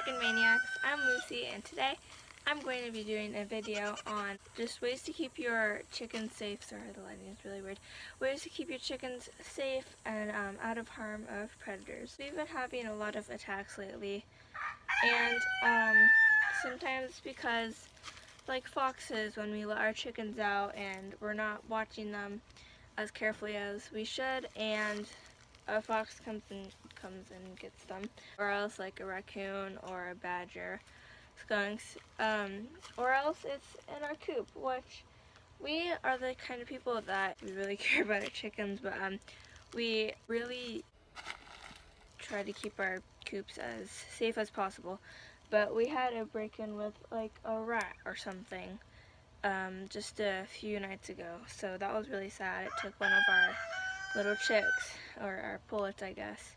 Chicken Maniacs. I'm Lucy, and today I'm going to be doing a video on just ways to keep your chickens safe. Sorry, the lighting is really weird. Ways to keep your chickens safe and out of harm of predators. We've been having a lot of attacks lately, and sometimes because like foxes, when we let our chickens out and we're not watching them as carefully as we should, and a fox comes and gets them, or else like a raccoon or a badger, skunks, or else it's in our coop, which we are the kind of people that we really care about our chickens, but we really try to keep our coops as safe as possible. But we had a break-in with like a rat or something just a few nights ago, so that was really sad. It took one of our little chicks, or our pullets, I guess.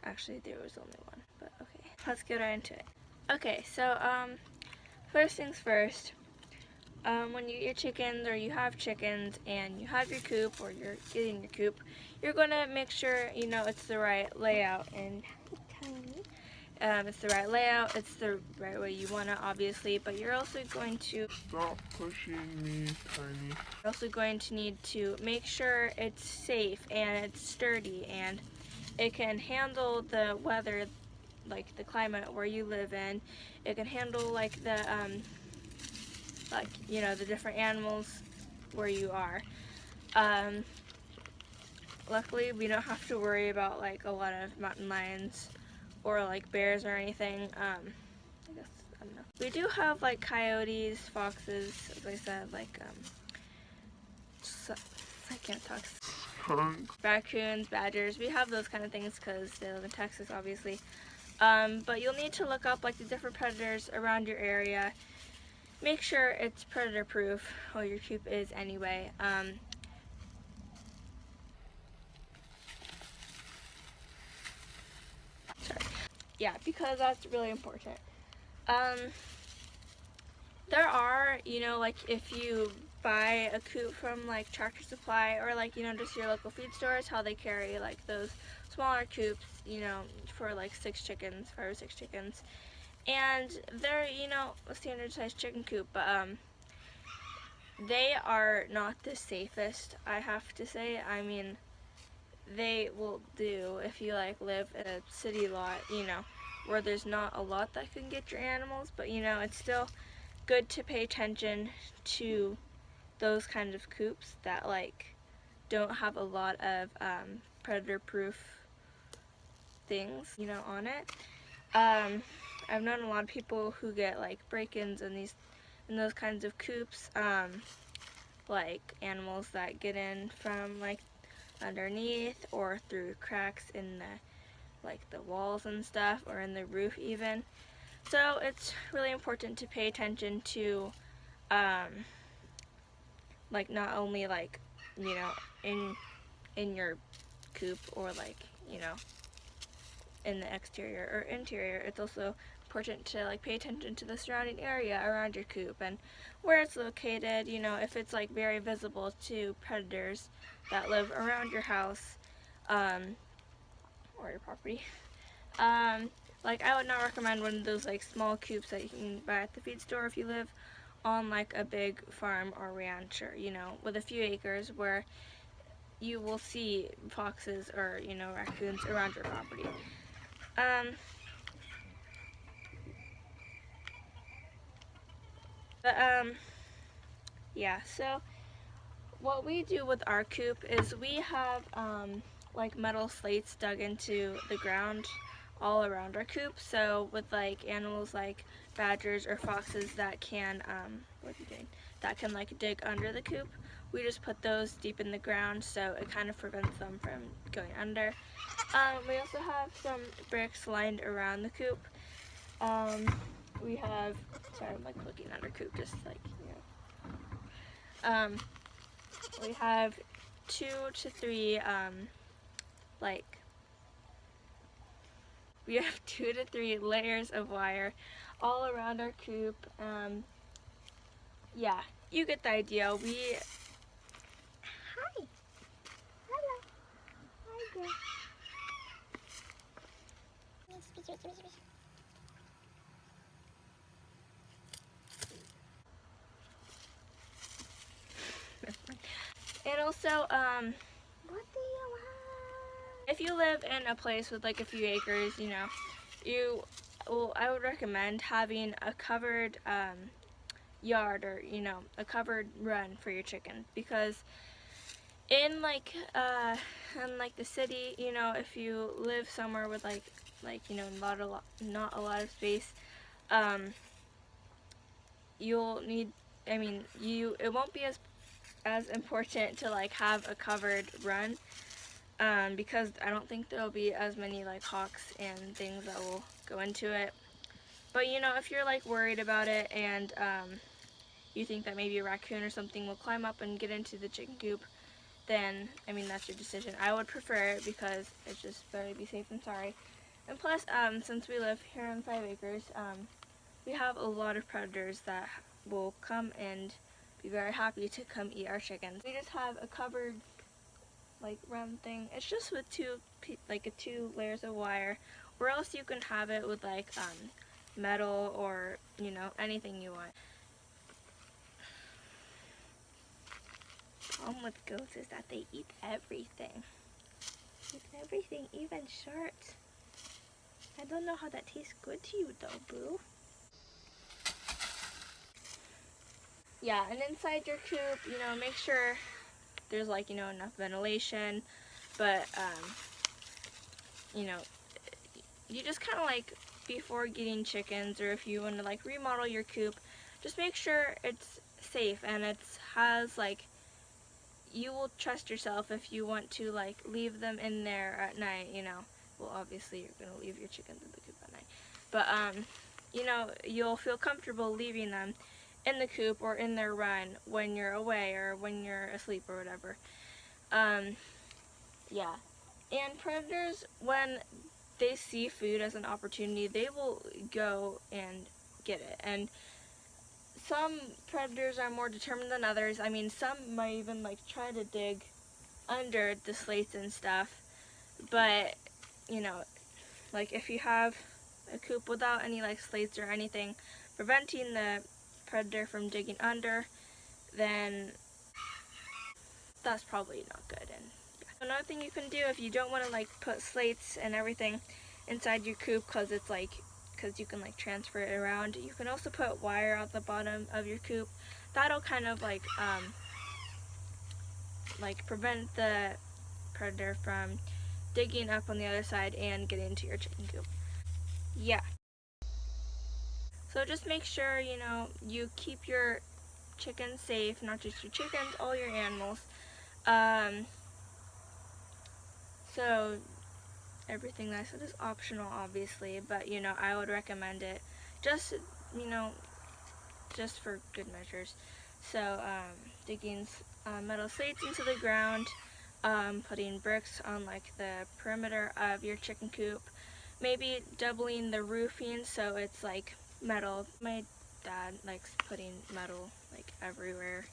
Actually, there was only one, but okay. Let's get right into it. Okay, so first things first, when you get your chickens, or you have chickens and you have your coop, or you're getting your coop, you're gonna make sure you know it's the right layout and it's the right layout, it's the right way you want it, obviously, but you're also going to stop pushing me, Tiny. You're also going to need to make sure it's safe and it's sturdy and it can handle the weather, like the climate where you live in. It can handle like the the different animals where you are. Luckily, we don't have to worry about like a lot of mountain lions or like bears or anything. I guess, I don't know. We do have like coyotes, foxes, as I said, like I can't talk. Raccoons, badgers. We have those kind of things because they live in Texas, obviously. But you'll need to look up like the different predators around your area. Make sure it's predator proof, or your coop is anyway. Sorry. Yeah, because that's really important. There are, like if you buy a coop from like Tractor Supply, or like, just your local feed stores, how they carry like those smaller coops, for like 5 or 6 chickens. And they're, a standard sized chicken coop, but they are not the safest, I have to say. I mean, they will do if you like live in a city lot, where there's not a lot that can get your animals, but it's still good to pay attention to those kind of coops that like don't have a lot of predator proof things on it. I've known a lot of people who get like break-ins in those kinds of coops, like animals that get in from like underneath or through cracks in the walls and stuff, or in the roof even. So it's really important to pay attention to like not only like in your coop, or like in the exterior or interior. It's also important to like pay attention to the surrounding area around your coop and where it's located, if it's like very visible to predators that live around your house or your property. Like I would not recommend one of those like small coops that you can buy at the feed store if you live on like a big farm or ranch, or with a few acres, where you will see foxes or raccoons around your property. Yeah, so what we do with our coop is we have like metal slates dug into the ground all around our coop. So with like animals like badgers or foxes that can that can like dig under the coop, we just put those deep in the ground, so it kind of prevents them from going under. We also have some bricks lined around the coop. We have, sorry, I'm like looking at our coop, just like, we have 2 to 3 we have 2 to 3 layers of wire all around our coop. Yeah, you get the idea. Hi. Hello. Hi there. also, What do you want? if you live in a place with like a few acres, you know, I would recommend having a covered yard, or you know, a covered run for your chicken, because in like the city, you know, if you live somewhere with like you know, not a lot of space, you'll need, I mean, it won't be as important to like have a covered run, because I don't think there'll be as many like hawks and things that will go into it. But you know, if you're like worried about it, and you think that maybe a raccoon or something will climb up and get into the chicken coop, then I mean, that's your decision. I would prefer it because it's just better to be safe than sorry. And plus, since we live here on 5 acres, we have a lot of predators that will come and be very happy to come eat our chickens. We just have a covered like round thing. It's just with two layers of wire, or else you can have it with like metal, or you know, anything you want. The problem with goats is that they eat everything. Everything, even shirts. I don't know how that tastes good to you though, boo. Yeah, and inside your coop, you know, make sure there's like, you know, enough ventilation, but you know, you just kind of like, before getting chickens, or if you want to like remodel your coop, just make sure it's safe and it has like, you will trust yourself if you want to like leave them in there at night, you know. Well, obviously you're gonna leave your chickens in the coop at night, but you know, you'll feel comfortable leaving them in the coop or in their run when you're away or when you're asleep or whatever. Yeah. And predators, when they see food as an opportunity, they will go and get it. And some predators are more determined than others. I mean, some might even like try to dig under the slates and stuff. But, you know, like if you have a coop without any like slates or anything preventing the predator from digging under, then that's probably not good. And yeah. Another thing you can do, if you don't want to like put slates and everything inside your coop, because you can like transfer it around, you can also put wire at the bottom of your coop. That'll kind of like prevent the predator from digging up on the other side and getting into your chicken coop. Yeah. So just make sure, you know, you keep your chickens safe, not just your chickens, all your animals. So everything that I said is optional, obviously, but you know, I would recommend it just, you know, just for good measures. So digging metal slates into the ground, putting bricks on like the perimeter of your chicken coop, maybe doubling the roofing so it's like metal. My dad likes putting metal like everywhere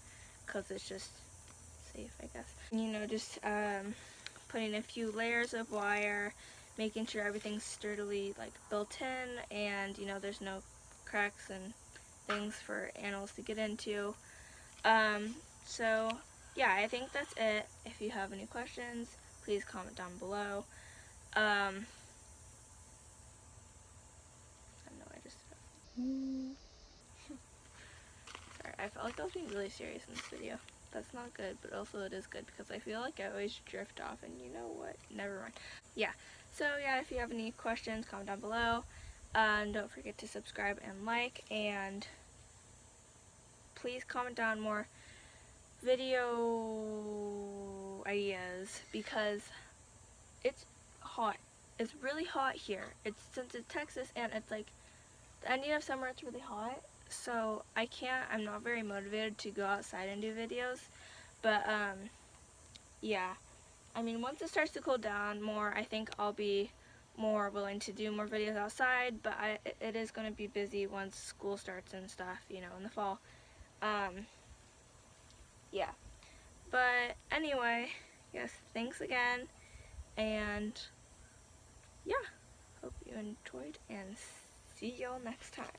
because it's just safe, I guess. You know, just putting a few layers of wire, making sure everything's sturdily like built in, and you know, there's no cracks and things for animals to get into. So yeah, I think that's it. If you have any questions, please comment down below. I know I just sorry, I felt like I was being really serious in this video. That's not good, but also it is good because I feel like I always drift off, and you know what? Never mind. Yeah. So yeah, if you have any questions, comment down below. Don't forget to subscribe and like, and please comment down more video ideas because it's hot. It's really hot here. Since it's Texas and it's like the ending of summer, it's really hot. So I'm not very motivated to go outside and do videos. But yeah. I mean, once it starts to cool down more, I think I'll be more willing to do more videos outside, but it is going to be busy once school starts and stuff, you know, in the fall. Yeah. But anyway, yes, thanks again, and yeah, hope you enjoyed, and see y'all next time.